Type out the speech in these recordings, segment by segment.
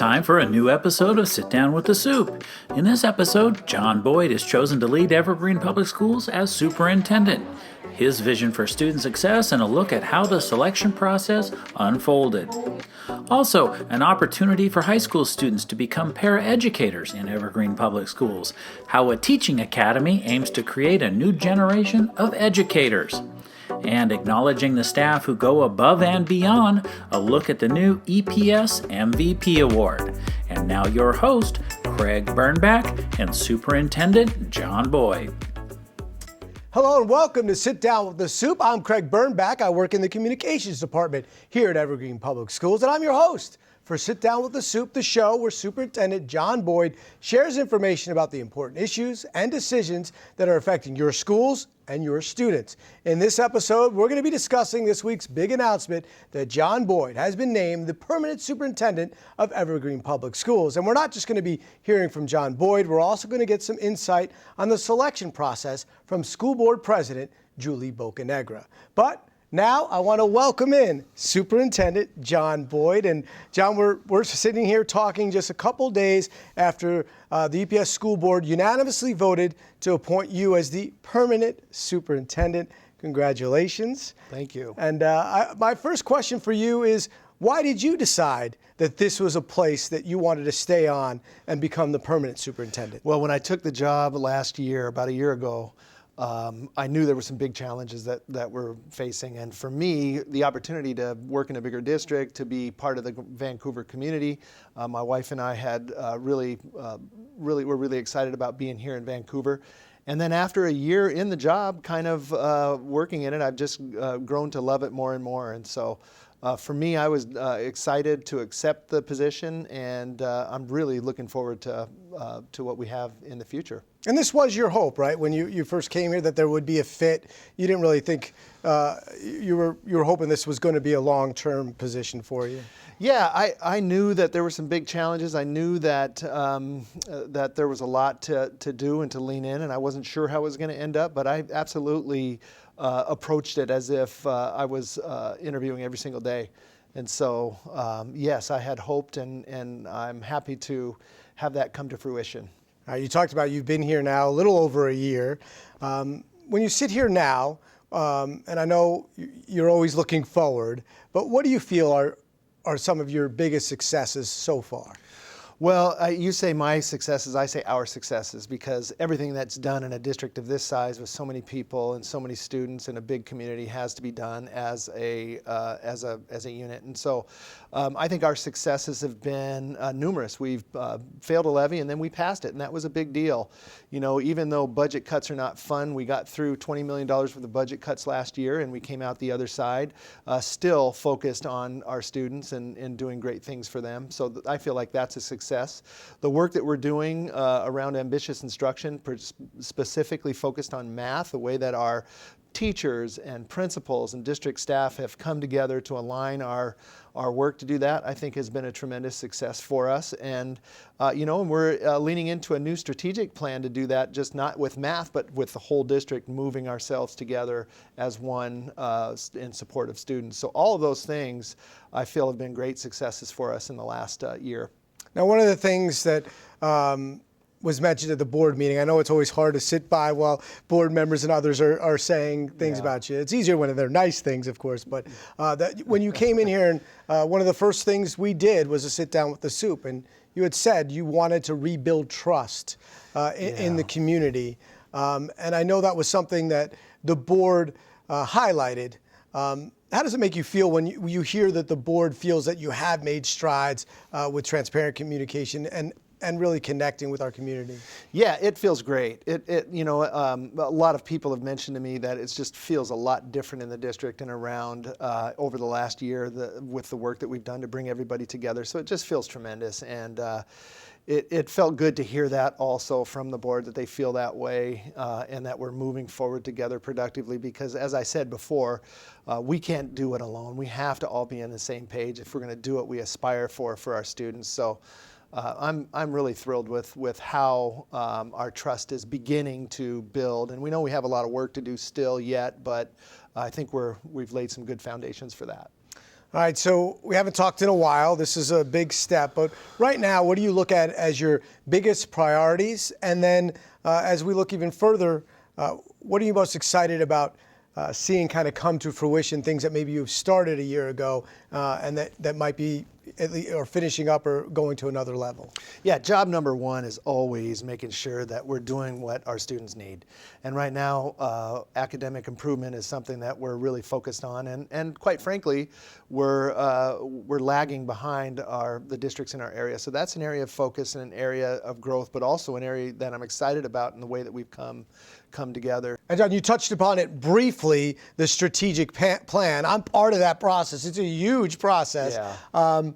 Time for a new episode of Sit Down with the Sup. In this episode, John Boyd is chosen to lead Evergreen Public Schools as superintendent. His vision for student success and a look at how the selection process unfolded. Also, an opportunity for high school students to become paraeducators in Evergreen Public Schools. How a teaching academy aims to create a new generation of educators. And acknowledging the staff who go above and beyond, a look at the new EPS MVP Award. And now your host, Craig Bernbach, and Superintendent John Boyd. Hello and welcome to Sit Down with the Sup. I'm Craig Bernbach. I work in the communications department here at Evergreen Public Schools, and I'm your host for Sit Down with the Sup, the show where Superintendent John Boyd shares information about the important issues and decisions that are affecting your schools and your students. In this episode, we're going to be discussing this week's big announcement that John Boyd has been named the permanent superintendent of Evergreen Public Schools. And we're not just going to be hearing from John Boyd, we're also going to get some insight on the selection process from School Board President Julie Bocanegra. But now I want to welcome in Superintendent John Boyd. And John, we're sitting here talking just a couple days after the EPS School Board unanimously voted to appoint you as the permanent superintendent. Congratulations. Thank you. And my first question for you is, why did you decide that this was a place that you wanted to stay on and become the permanent superintendent? Well, when I took the job last year, about a year ago, I knew there were some big challenges that we're facing. And for me, the opportunity to work in a bigger district, to be part of the Vancouver community, my wife and I had were really excited about being here in Vancouver. And then after a year in the job, kind of working in it, I've just grown to love it more and more. And so for me, I was excited to accept the position, and I'm really looking forward to what we have in the future. And this was your hope, right? When you first came here, that there would be a fit. You didn't really think you were hoping this was going to be a long-term position for you. Yeah, I knew that there were some big challenges. I knew that that there was a lot to do and to lean in, and I wasn't sure how it was going to end up, but I absolutely approached it as if I was interviewing every single day. And so, yes, I had hoped, and I'm happy to have that come to fruition. You talked about you've been here now a little over a year. When you sit here now, and I know you're always looking forward, but what do you feel are some of your biggest successes so far? Well, you say my successes, I say our successes, because everything that's done in a district of this size with so many people and so many students in a big community has to be done as a unit. And so I think our successes have been numerous. We've failed a levy, and then we passed it, and that was a big deal. You know, even though budget cuts are not fun, we got through $20 million worth of budget cuts last year, and we came out the other side, still focused on our students and doing great things for them. So I feel like that's a success. The work that we're doing around ambitious instruction, specifically focused on math, the way that our teachers and principals and district staff have come together to align our work to do that, I think has been a tremendous success for us. And and we're leaning into a new strategic plan to do that, just not with math, but with the whole district, moving ourselves together as one in support of students. So all of those things I feel have been great successes for us in the last year. Now, one of the things that was mentioned at the board meeting, I know it's always hard to sit by while board members and others are saying things about you. It's easier when they're nice things, of course, but that when you came in here, and one of the first things we did was to sit down with the Sup, and you had said you wanted to rebuild trust in the community. And I know that was something that the board highlighted. How does it make you feel when you hear that the board feels that you have made strides with transparent communication and really connecting with our community? Yeah, it feels great. A lot of people have mentioned to me that it just feels a lot different in the district and around over the last year with the work that we've done to bring everybody together. So it just feels tremendous. And it felt good to hear that also from the board, that they feel that way and that we're moving forward together productively, because as I said before, we can't do it alone. We have to all be on the same page if we're going to do what we aspire for our students. So I'm really thrilled with how our trust is beginning to build. And we know we have a lot of work to do still yet, but I think we've laid some good foundations for that. All right, so we haven't talked in a while. This is a big step, but right now, what do you look at as your biggest priorities? And then as we look even further, what are you most excited about seeing kind of come to fruition, things that maybe you've started a year ago and that might be at least, or finishing up or going to another level? Yeah, job number one is always making sure that we're doing what our students need. And right now, academic improvement is something that we're really focused on. And quite frankly, we're lagging behind the districts in our area. So that's an area of focus and an area of growth, but also an area that I'm excited about in the way that we've come together. And John, you touched upon it briefly, the strategic plan. I'm part of that process. It's a huge process. Yeah.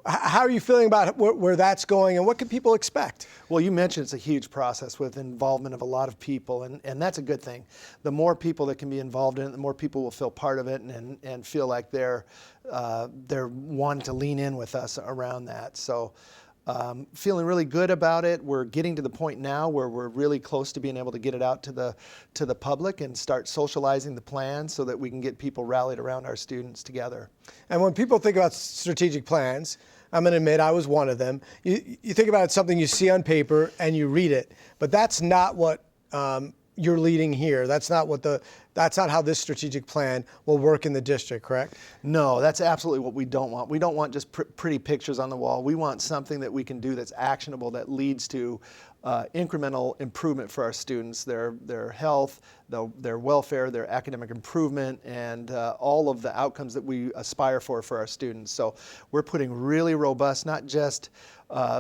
How are you feeling about where that's going, and what can people expect? Well, you mentioned it's a huge process with involvement of a lot of people, and that's a good thing. The more people that can be involved in it, the more people will feel part of it and feel like they're wanting to lean in with us around that. So feeling really good about it. We're getting to the point now where we're really close to being able to get it out to the public and start socializing the plan so that we can get people rallied around our students together. And when people think about strategic plans, I'm going to admit I was one of them. You think about it, something you see on paper and you read it, but that's not what you're leading here. That's not how this strategic plan will work in the district, correct? No, that's absolutely what we don't want. We don't want just pretty pictures on the wall. We want something that we can do that's actionable, that leads to incremental improvement for our students, their health, their welfare, their academic improvement, and all of the outcomes that we aspire for our students. So we're putting really robust, not just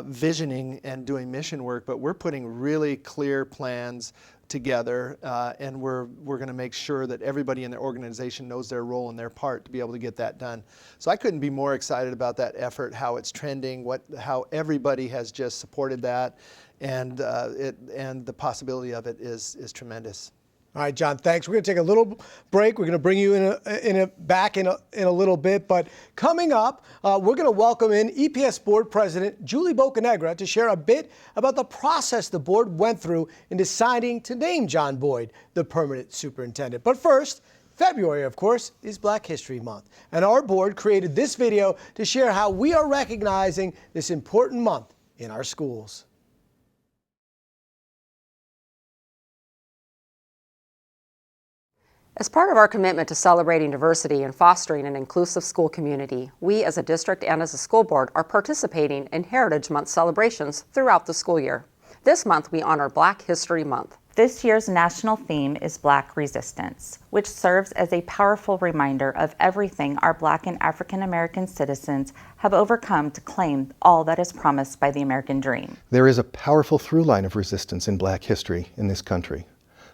visioning and doing mission work, but we're putting really clear plans together, and we're going to make sure that everybody in their organization knows their role and their part to be able to get that done. So I couldn't be more excited about that effort, how it's trending, how everybody has just supported that, and the possibility of it is tremendous. All right, John, thanks. We're going to take a little break. We're going to bring you back in a little bit. But coming up, we're going to welcome in EPS Board President Julie Bocanegra to share a bit about the process the board went through in deciding to name John Boyd the permanent superintendent. But first, February, of course, is Black History Month. And our board created this video to share how we are recognizing this important month in our schools. As part of our commitment to celebrating diversity and fostering an inclusive school community, we as a district and as a school board are participating in Heritage Month celebrations throughout the school year. This month we honor Black History Month. This year's national theme is Black Resistance, which serves as a powerful reminder of everything our Black and African American citizens have overcome to claim all that is promised by the American dream. There is a powerful through line of resistance in Black history in this country.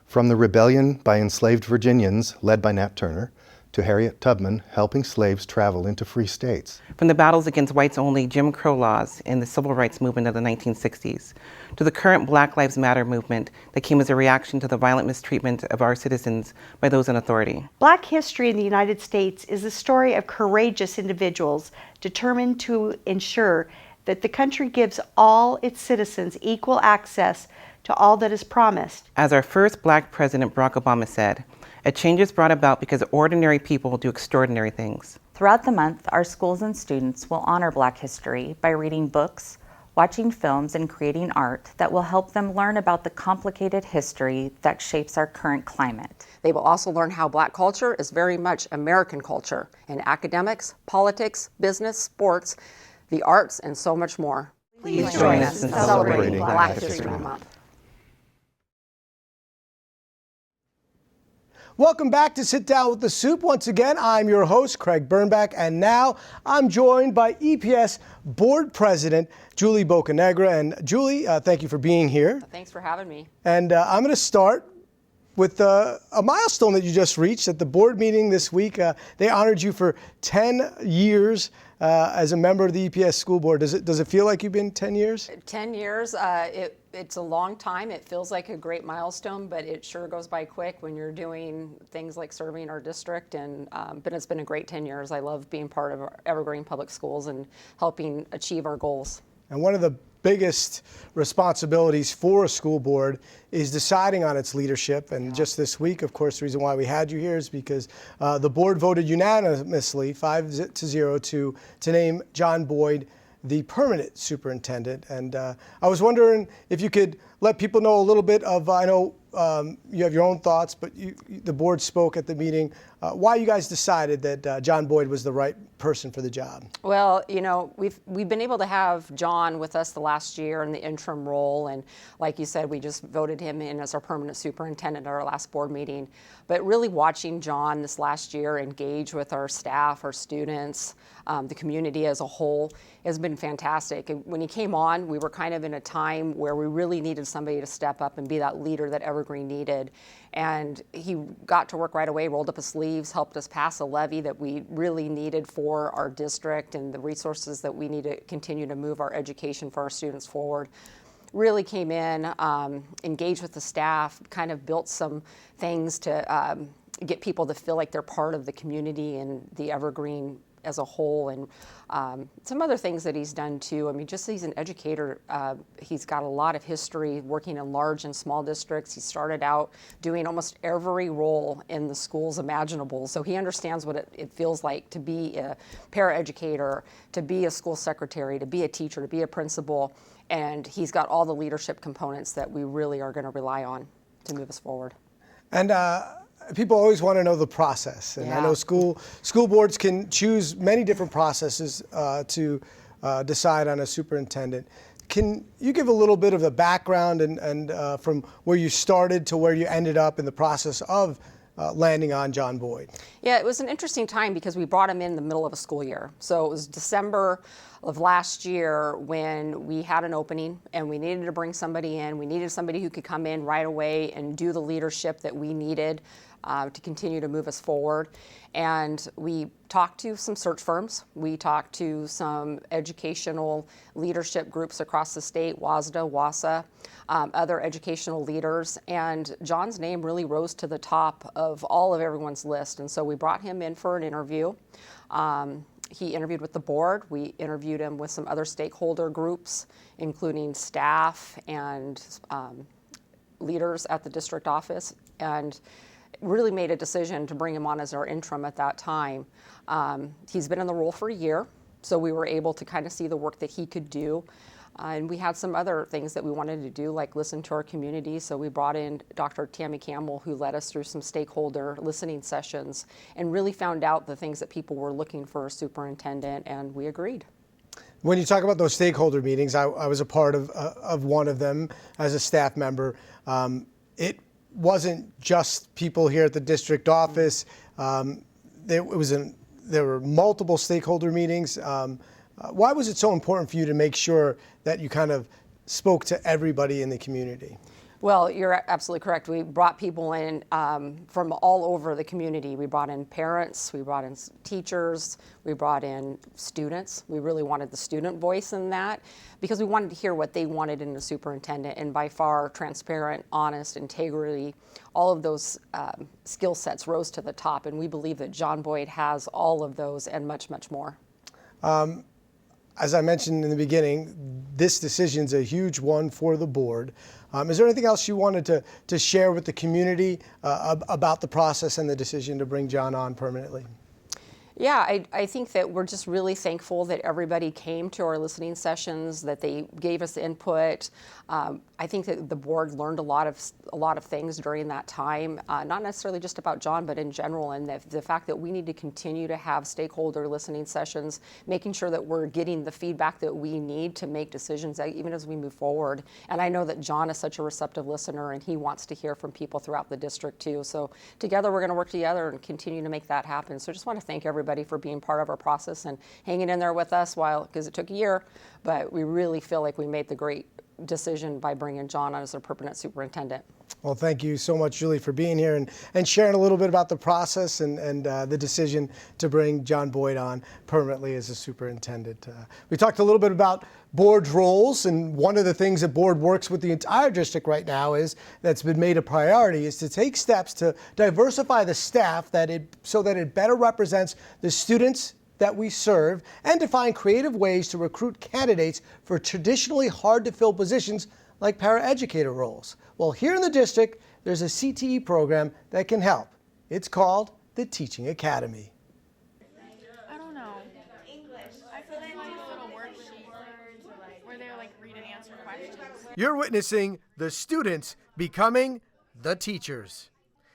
From the rebellion by enslaved Virginians, led by Nat Turner, to Harriet Tubman helping slaves travel into free states. From the battles against whites-only Jim Crow laws in the civil rights movement of the 1960s, to the current Black Lives Matter movement that came as a reaction to the violent mistreatment of our citizens by those in authority. Black history in the United States is the story of courageous individuals determined to ensure that the country gives all its citizens equal access to all that is promised. As our first Black president, Barack Obama, said, a change is brought about because ordinary people do extraordinary things. Throughout the month, our schools and students will honor Black history by reading books, watching films, and creating art that will help them learn about the complicated history that shapes our current climate. They will also learn how Black culture is very much American culture in academics, politics, business, sports, the arts, and so much more. Please join us in celebrating Black History Month. Welcome back to Sit Down with the Sup. Once again, I'm your host, Craig Bernbach, and now I'm joined by EPS Board President Julie Bocanegra. And Julie, thank you for being here. Thanks for having me. And I'm going to start with a milestone that you just reached at the board meeting this week. They honored you for 10 years as a member of the EPS school board. Does it feel like you've been 10 years? 10 years, it's a long time. It feels like a great milestone, but it sure goes by quick when you're doing things like serving our district. But it's been a great 10 years. I love being part of Evergreen Public Schools and helping achieve our goals. And one of the biggest responsibilities for a school board is deciding on its leadership. And just this week, of course, the reason why we had you here is because the board voted unanimously 5-0 to name John Boyd the permanent superintendent. And I was wondering if you could let people know a little bit of, I know you have your own thoughts, but the board spoke at the meeting, why you guys decided that John Boyd was the right person for the job. Well, you know, we've been able to have John with us the last year in the interim role, and like you said, we just voted him in as our permanent superintendent at our last board meeting. But really watching John this last year engage with our staff, our students, the community as a whole has been fantastic. And when he came on, we were kind of in a time where we really needed somebody to step up and be that leader that Evergreen needed. And he got to work right away, rolled up his sleeves, helped us pass a levy that we really needed for our district and the resources that we need to continue to move our education for our students forward. Really came in, engaged with the staff, kind of built some things to get people to feel like they're part of the community and the Evergreen as a whole, and some other things that he's done too. I mean, just he's an educator. He's got a lot of history working in large and small districts. He started out doing almost every role in the schools imaginable, so he understands what it feels like to be a paraeducator, to be a school secretary, to be a teacher, to be a principal, and he's got all the leadership components that we really are going to rely on to move us forward. And people always want to know the process, and I know school boards can choose many different processes to decide on a superintendent. Can you give a little bit of the background and from where you started to where you ended up in the process of landing on John Boyd? Yeah, it was an interesting time because we brought him in the middle of a school year. So it was December of last year when we had an opening and we needed to bring somebody in. We needed somebody who could come in right away and do the leadership that we needed to continue to move us forward. And we talked to some search firms. We talked to some educational leadership groups across the state, WASDA, WASA, other educational leaders. And John's name really rose to the top of all of everyone's list. And so we brought him in for an interview. He interviewed with the board. We interviewed him with some other stakeholder groups, including staff and leaders at the district office, and really made a decision to bring him on as our interim at that time. He's been in the role for a year, so we were able to kind of see the work that he could do. And we had some other things that we wanted to do, like listen to our community. So we brought in Dr. Tammy Campbell, who led us through some stakeholder listening sessions and really found out the things that people were looking for a superintendent, and we agreed. When you talk about those stakeholder meetings, I was a part of one of them as a staff member. It wasn't just people here at the district office. There were multiple stakeholder meetings. Why was it so important for you to make sure that you kind of spoke to everybody in the community? Well, you're absolutely correct. We brought people in from all over the community. We brought in parents, we brought in teachers, we brought in students. We really wanted the student voice in that because we wanted to hear what they wanted in a superintendent, and by far, transparent, honest, integrity, all of those skill sets rose to the top, and we believe that John Boyd has all of those and much, much more. As I mentioned in the beginning, this decision is a huge one for the board. Is there anything else you wanted to share with the community about the process and the decision to bring John on permanently? Yeah, I think that we're just really thankful that everybody came to our listening sessions, that they gave us input. I think that the board learned a lot of things during that time, not necessarily just about John, but in general, and the fact that we need to continue to have stakeholder listening sessions, making sure that we're getting the feedback that we need to make decisions even as we move forward. And I know that John is such a receptive listener, and he wants to hear from people throughout the district too. So together we're going to work together and continue to make that happen. So I just want to thank everybody for being part of our process and hanging in there with us because it took a year, but we really feel like we made the great decision by bringing John on as our permanent superintendent. Well, thank you so much, Julie, for being here and sharing a little bit about the process and the decision to bring John Boyd on permanently as a superintendent. We talked a little bit about board roles, and one of the things that board works with the entire district right now that's been made a priority is to take steps to diversify the staff so that it better represents the students, that we serve and to find creative ways to recruit candidates for traditionally hard-to-fill positions like paraeducator roles. Well, here in the district, there's a CTE program that can help. It's called the Teaching Academy. I don't know. English. I feel like a little worksheet where they read and answer questions. You're witnessing the students becoming the teachers.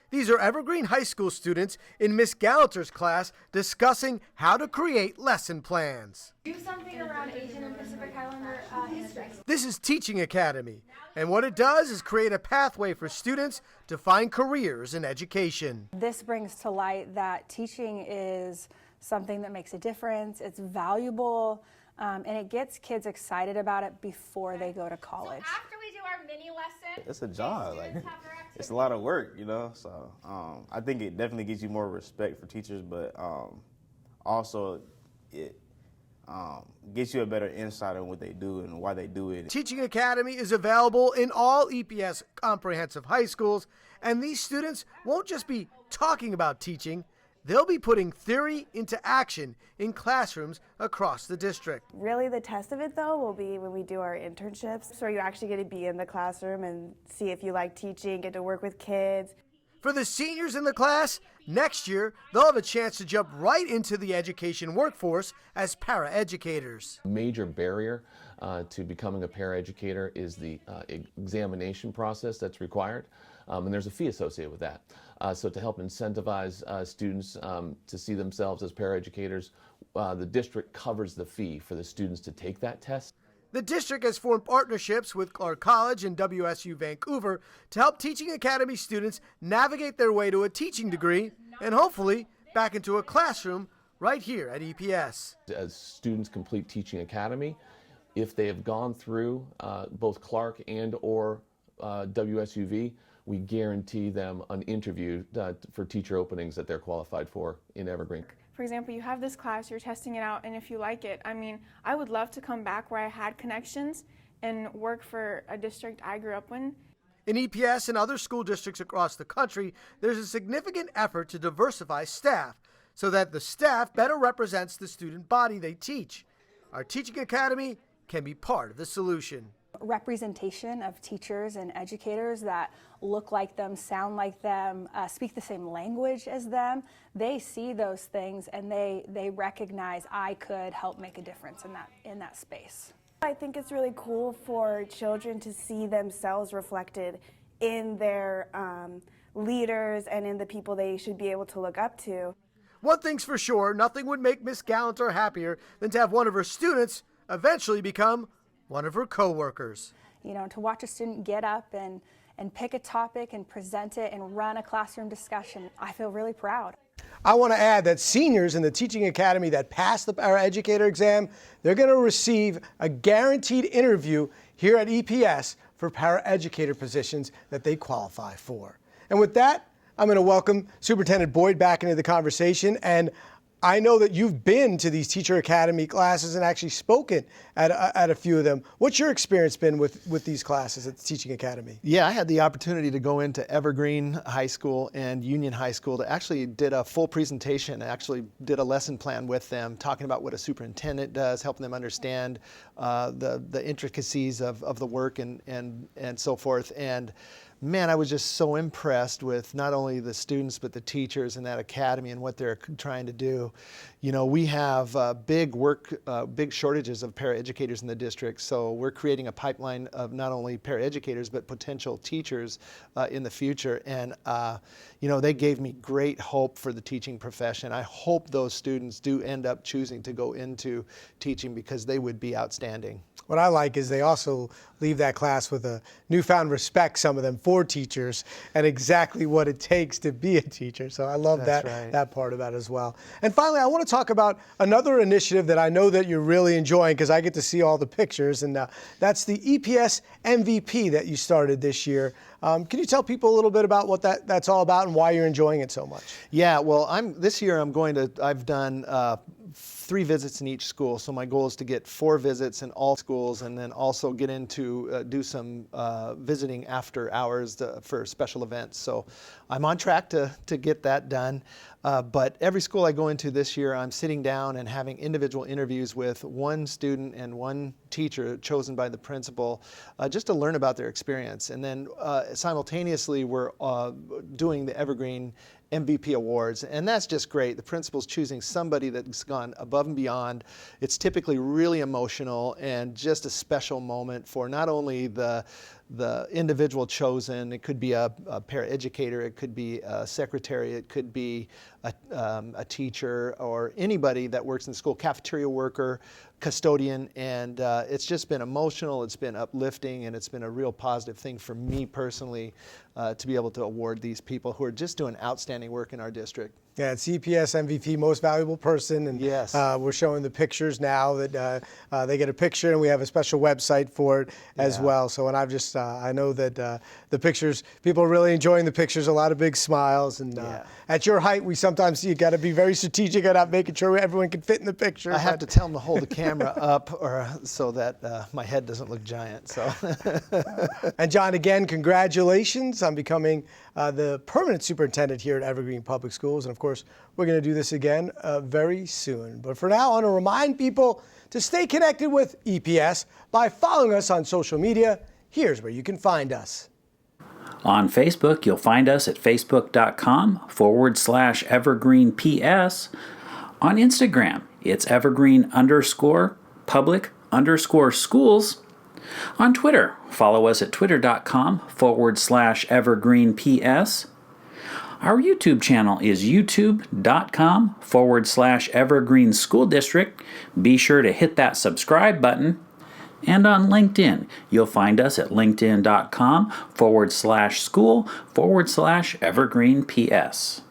These are Evergreen High School students in Miss Gallanter's class discussing how to create lesson plans. Do something around Asian and Pacific Islander history. This is Teaching Academy, and what it does is create a pathway for students to find careers in education. This brings to light that teaching is something that makes a difference, it's valuable, and it gets kids excited about it before they go to college. So after we do our mini lesson, it's a job, it's a lot of work, so I think it definitely gives you more respect for teachers, but also it gets you a better insight on what they do and why they do it. Teaching Academy is available in all EPS comprehensive high schools, and these students won't just be talking about teaching, they'll be putting theory into action in classrooms across the district. Really the test of it though will be when we do our internships, so you actually get to be in the classroom and see if you like teaching, get to work with kids. For the seniors in the class, next year they'll have a chance to jump right into the education workforce as paraeducators. A major barrier to becoming a paraeducator is the examination process that's required, and there's a fee associated with that. So to help incentivize students to see themselves as paraeducators, the district covers the fee for the students to take that test. The district has formed partnerships with Clark College and WSU Vancouver to help Teaching Academy students navigate their way to a teaching degree and hopefully back into a classroom right here at EPS. As students complete Teaching Academy, if they have gone through both Clark and or WSUV, we guarantee them an interview for teacher openings that they're qualified for in Evergreen. For example, you have this class, you're testing it out, and if you like it, I would love to come back where I had connections and work for a district I grew up in. In EPS and other school districts across the country, there's a significant effort to diversify staff so that the staff better represents the student body they teach. Our Teaching Academy can be part of the solution. Representation of teachers and educators that look like them, sound like them, speak the same language as them. They see those things and they recognize I could help make a difference in that space. I think it's really cool for children to see themselves reflected in their leaders and in the people they should be able to look up to. One thing's for sure, nothing would make Miss Gallanter happier than to have one of her students eventually become one of her co-workers. To watch a student get up and pick a topic and present it and run a classroom discussion, I feel really proud. I want to add that seniors in the Teaching Academy that pass the paraeducator exam, they're going to receive a guaranteed interview here at EPS for paraeducator positions that they qualify for. And with that, I'm going to welcome Superintendent Boyd back into the conversation. And I know that you've been to these Teacher Academy classes and actually spoken at a few of them. What's your experience been with these classes at the Teaching Academy? Yeah, I had the opportunity to go into Evergreen High School and Union High School to actually did a full presentation, actually did a lesson plan with them, talking about what a superintendent does, helping them understand the intricacies of the work and so forth. And man, I was just so impressed with not only the students but the teachers in that academy and what they're trying to do. We have big shortages of paraeducators in the district, so we're creating a pipeline of not only paraeducators but potential teachers in the future. And they gave me great hope for the teaching profession. I hope those students do end up choosing to go into teaching because they would be outstanding. What I like is they also leave that class with a newfound respect, some of them, for teachers and exactly what it takes to be a teacher. So I love that part about it as well. And finally, I want to talk about another initiative that I know that you're really enjoying because I get to see all the pictures, and that's the EPS MVP that you started this year. Can you tell people a little bit about what that's all about and why you're enjoying it so much? Yeah, well, this year I've done 3 visits in each school. So my goal is to get 4 visits in all schools, and then also get into do some visiting after hours for special events. So I'm on track to get that done. But every school I go into this year, I'm sitting down and having individual interviews with one student and one teacher chosen by the principal, just to learn about their experience. And then simultaneously, we're doing the Evergreen MVP Awards, and that's just great. The principal's choosing somebody that's gone above and beyond. It's typically really emotional and just a special moment for not only the individual chosen. It could be a paraeducator, it could be a secretary, it could be a teacher, or anybody that works in the school, cafeteria worker, custodian, and it's just been emotional, it's been uplifting, and it's been a real positive thing for me personally to be able to award these people who are just doing outstanding work in our district. Yeah, it's EPS MVP, Most Valuable Person, and yes. We're showing the pictures now that they get a picture, and we have a special website for it as well. So, and I've just, I know that the pictures, people are really enjoying the pictures, a lot of big smiles, and at your height, we sometimes, you got to be very strategic about making sure everyone can fit in the picture. I have to tell them to hold the camera up so that my head doesn't look giant. So. And John, again, congratulations on becoming the permanent superintendent here at Evergreen Public Schools. And of course, we're going to do this again very soon. But for now, I want to remind people to stay connected with EPS by following us on social media. Here's where you can find us. On Facebook, you'll find us at facebook.com/evergreenps. On Instagram, it's evergreen_public_schools. On Twitter, follow us at twitter.com/evergreenps. Our YouTube channel is youtube.com/evergreen school district. Be sure to hit that subscribe button. And on LinkedIn, you'll find us at linkedin.com/school/evergreenps.